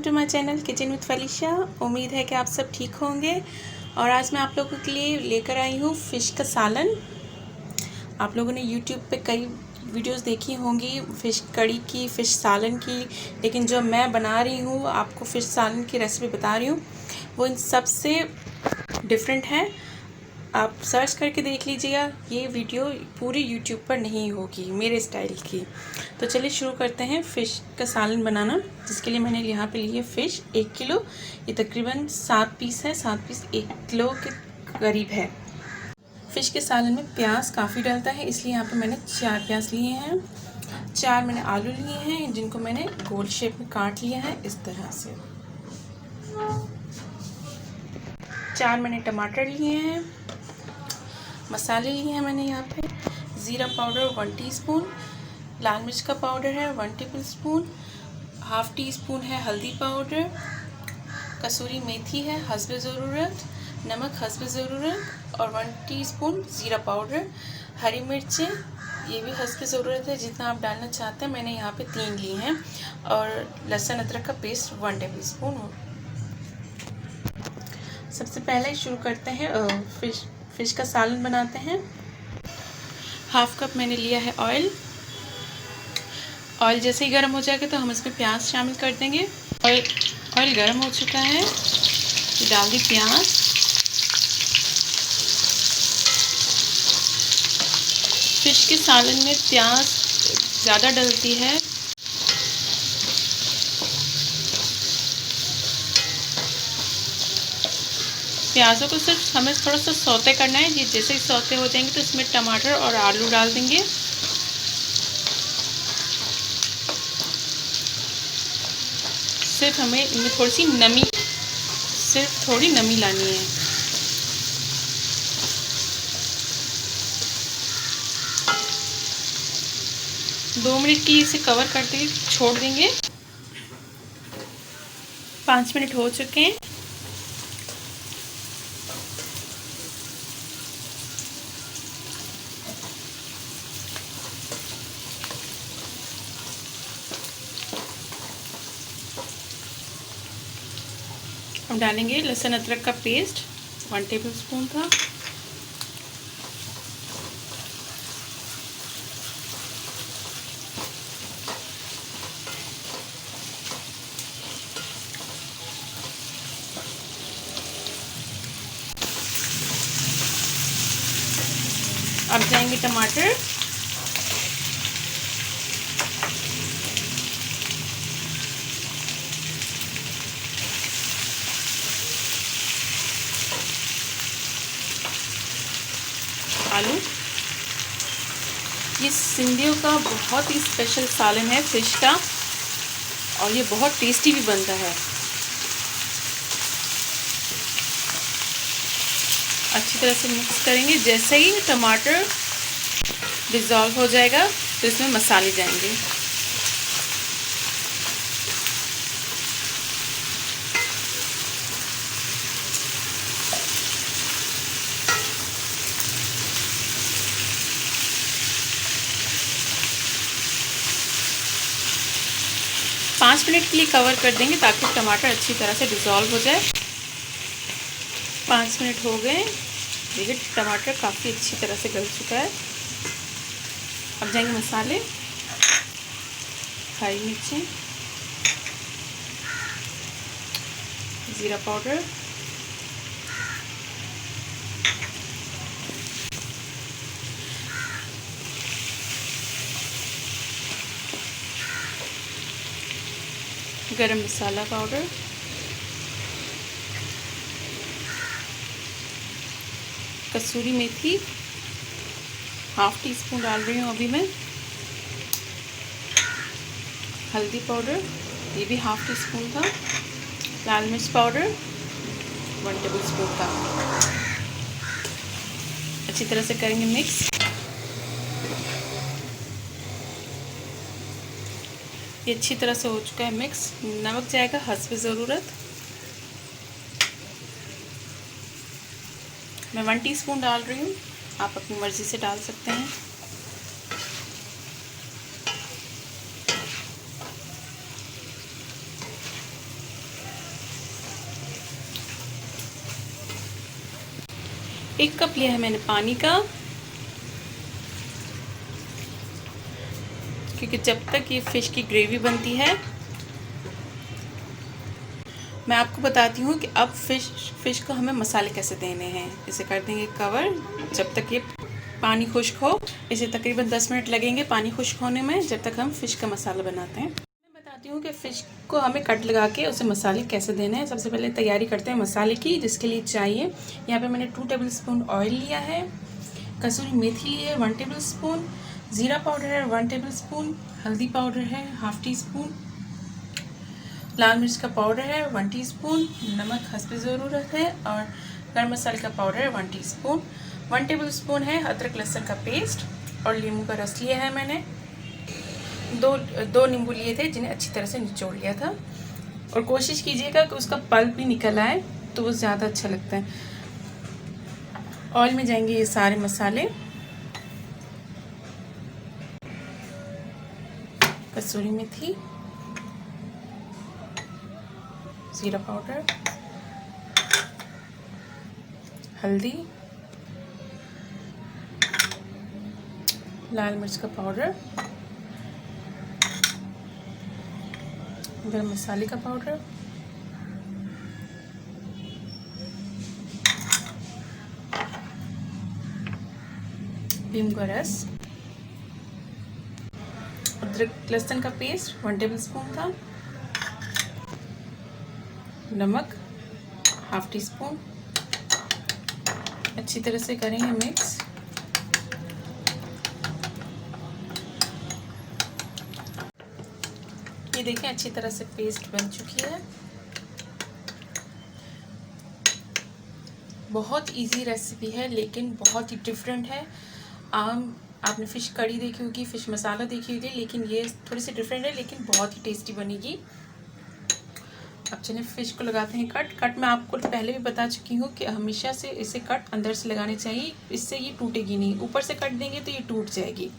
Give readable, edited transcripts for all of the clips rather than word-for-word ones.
To my channel kitchen with Falisha. उम्मीद है कि आप सब ठीक होंगे। और आज मैं आप लोगों के लिए लेकर आई हूँ फ़िश का सालन। आप लोगों ने यूट्यूब पे कई वीडियोस देखी होंगी फ़िश कड़ी की, फ़िश सालन की, लेकिन जो मैं बना रही हूँ, आपको फ़िश सालन की रेसिपी बता रही हूँ, वो इन सब से डिफरेंट है। आप सर्च करके देख लीजिएगा, ये वीडियो पूरी यूट्यूब पर नहीं होगी मेरे स्टाइल की। तो चलिए शुरू करते हैं फ़िश का सालन बनाना। जिसके लिए मैंने यहाँ पे लिए फ़िश 1 किलो। ये तकरीबन 7 पीस है, 7 पीस 1 किलो के करीब है। फ़िश के सालन में प्याज काफ़ी डलता है, इसलिए यहाँ पे मैंने 4 प्याज लिए हैं। 4 मैंने आलू लिए हैं, जिनको मैंने गोल शेप में काट लिया है इस तरह से। 4 मैंने टमाटर लिए हैं। मसाले लिए हैं मैंने यहाँ पे ज़ीरा पाउडर 1 टीस्पून, लाल मिर्च का पाउडर है 1 table spoon, half tea spoon है हल्दी पाउडर, कसूरी मेथी है हस्ब ज़रूरत, नमक हस्ब ज़रूरत और 1 टीस्पून ज़ीरा पाउडर। हरी मिर्चें ये भी हस्ब ज़रूरत है, जितना आप डालना चाहते हैं। मैंने यहाँ पे 3 ली हैं। और लहसुन अदरक का पेस्ट 1 टेबल स्पून। सबसे पहले शुरू करते हैं फ़िश का सालन बनाते हैं। 1/2 कप मैंने लिया है ऑयल। ऑयल जैसे ही गर्म हो जाएगा तो हम इसमें प्याज शामिल कर देंगे। ऑयल गर्म हो चुका है, तो डाल दी प्याज। फ़िश के सालन में प्याज ज़्यादा डलती है। प्याज़ों को सिर्फ हमें थोड़ा सा सौते करना है। ये जैसे ही सौते हो जाएंगे तो इसमें टमाटर और आलू डाल देंगे। सिर्फ हमें इनमें थोड़ी नमी लानी है। दो मिनट की इसे कवर करके छोड़ देंगे। 5 मिनट हो चुके हैं। हम डालेंगे लहसुन अदरक का पेस्ट 1 टेबल स्पून का। अब जाएंगे टमाटर। आलू। ये सिंधियों का बहुत ही स्पेशल सालन है फ़िश का, और ये बहुत टेस्टी भी बनता है। अच्छी तरह से मिक्स करेंगे। जैसे ही टमाटर डिज़ोल्व हो जाएगा तो इसमें मसाले जाएंगे। पाँच मिनट के लिए कवर कर देंगे ताकि टमाटर अच्छी तरह से डिज़ोल्व हो जाए। 5 मिनट हो गए। देखिए टमाटर काफ़ी अच्छी तरह से गल चुका है। अब जाएंगे मसाले। हरी मिर्चें, ज़ीरा पाउडर, गरम मसाला पाउडर, कसूरी मेथी 1/2 टीस्पून डाल रही हूँ अभी मैं। हल्दी पाउडर ये भी 1/2 टीस्पून था। लाल मिर्च पाउडर 1 टेबल स्पून का। अच्छी तरह से करेंगे मिक्स। ये अच्छी तरह से हो चुका है मिक्स। नमक जाएगा हस्ब ज़रूरत। मैं 1 टीस्पून डाल रही हूँ, आप अपनी मर्ज़ी से डाल सकते हैं। 1 कप लिया है मैंने पानी का, क्योंकि जब तक ये फ़िश की ग्रेवी बनती है, मैं आपको बताती हूँ कि अब फ़िश को हमें मसाले कैसे देने हैं। इसे कर देंगे कवर जब तक ये पानी खुश्क हो। इसे तकरीबन 10 मिनट लगेंगे पानी खुश्क होने में, जब तक हम फ़िश का मसाला बनाते हैं। मैं बताती हूँ कि फ़िश को हमें कट लगा के उसे मसाले कैसे देने हैं। सबसे पहले तैयारी करते हैं मसाले की, जिसके लिए चाहिए यहाँ पे मैंने 2 टेबल स्पून ऑयल लिया है, कसूरी मेथी ली है 1 टेबल स्पून, ज़ीरा पाउडर है 1 टेबल स्पून, हल्दी पाउडर है ½ टी स्पून, लाल मिर्च का पाउडर है 1 टीस्पून, नमक हस्बे ज़रूरत है, और गर्म मसाले का पाउडर है 1 टीस्पून। 1 टेबल स्पून है अदरक लहसुन का पेस्ट, और नींबू का रस लिया है मैंने। दो नींबू लिए थे जिन्हें अच्छी तरह से निचोड़ लिया था, और कोशिश कीजिएगा कि उसका पल्प भी निकल आए, तो वो ज़्यादा अच्छा लगता है। ऑयल में जाएंगे ये सारे मसाले, कसूरी मेथी, ज़ीरा पाउडर, हल्दी, लाल मिर्च का पाउडर, गरम मसाले का पाउडर, नींबू का रस, अदरक लहसुन का पेस्ट 1 टेबल स्पून था, नमक ½ टीस्पून। अच्छी तरह से करेंगे मिक्स। ये देखिए अच्छी तरह से पेस्ट बन चुकी है। बहुत इजी रेसिपी है, लेकिन बहुत ही डिफरेंट है। आपने फ़िश कड़ी देखी होगी, फ़िश मसाला देखी होगी, लेकिन ये थोड़ी सी डिफरेंट है, लेकिन बहुत ही टेस्टी बनेगी। अब चलिए फ़िश को लगाते हैं कट मैं आपको पहले भी बता चुकी हूँ कि हमेशा से इसे कट अंदर से लगाने चाहिए, इससे ये टूटेगी नहीं। ऊपर से कट देंगे तो ये टूट जाएगी।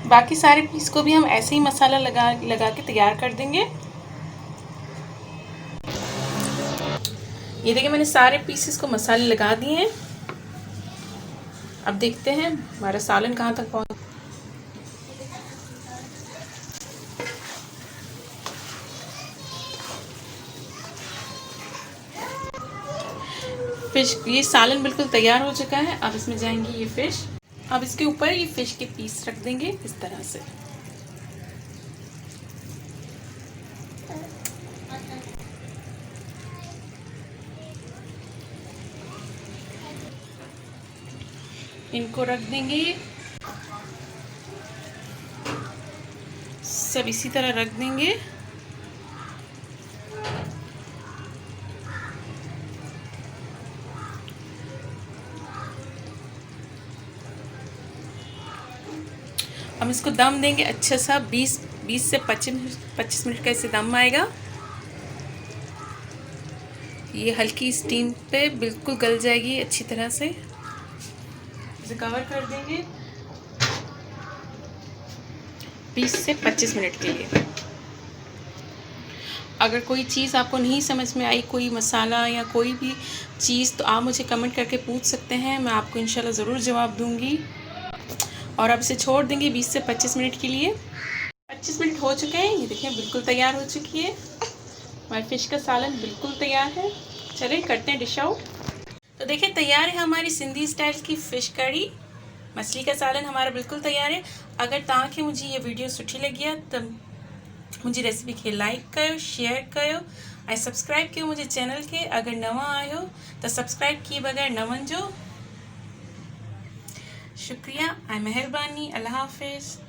बाकी सारे पीस को भी हम ऐसे ही मसाला लगा के तैयार कर देंगे। ये देखिए मैंने सारे पीसेस को मसाले लगा दिए हैं। अब देखते हैं हमारा सालन कहाँ तक पहुँच। फिश, ये सालन बिल्कुल तैयार हो चुका है। अब इसमें जाएंगी ये फिश। अब इसके ऊपर ये फिश के पीस रख देंगे इस तरह से। इनको रख देंगे, सब इसी तरह रख देंगे। हम इसको दम देंगे अच्छा सा 20 से 25 मिनट का इसे दम आएगा। ये हल्की स्टीम पे बिल्कुल गल जाएगी अच्छी तरह से। इसे कवर कर देंगे 20 से 25 मिनट के लिए। अगर कोई चीज़ आपको नहीं समझ में आई, कोई मसाला या कोई भी चीज़, तो आप मुझे कमेंट करके पूछ सकते हैं, मैं आपको इंशाल्लाह ज़रूर जवाब दूंगी। और अब इसे छोड़ देंगे 20 से 25 मिनट के लिए। 25 मिनट हो चुके हैं, ये देखें बिल्कुल तैयार हो चुकी है। हमारी फ़िश का सालन बिल्कुल तैयार है। चलिए करते हैं डिश आउट। तो देखिए तैयार है हमारी सिंधी स्टाइल की फ़िश कड़ी। मछली का सालन हमारा बिल्कुल तैयार है। अगर तव्हांखे मुझे ये वीडियो सुठी लगी है तो मुझी रेसिपी के लाइक कयो, शेयर कयो ऐं सब्सक्राइब कयो मुझे चैनल के। अगर नवा आयो तो सब्सक्राइब किए बगैर न वञिजो। शुक्रिया ऐं महिरबानी। अल्लाह हाफ़िज़।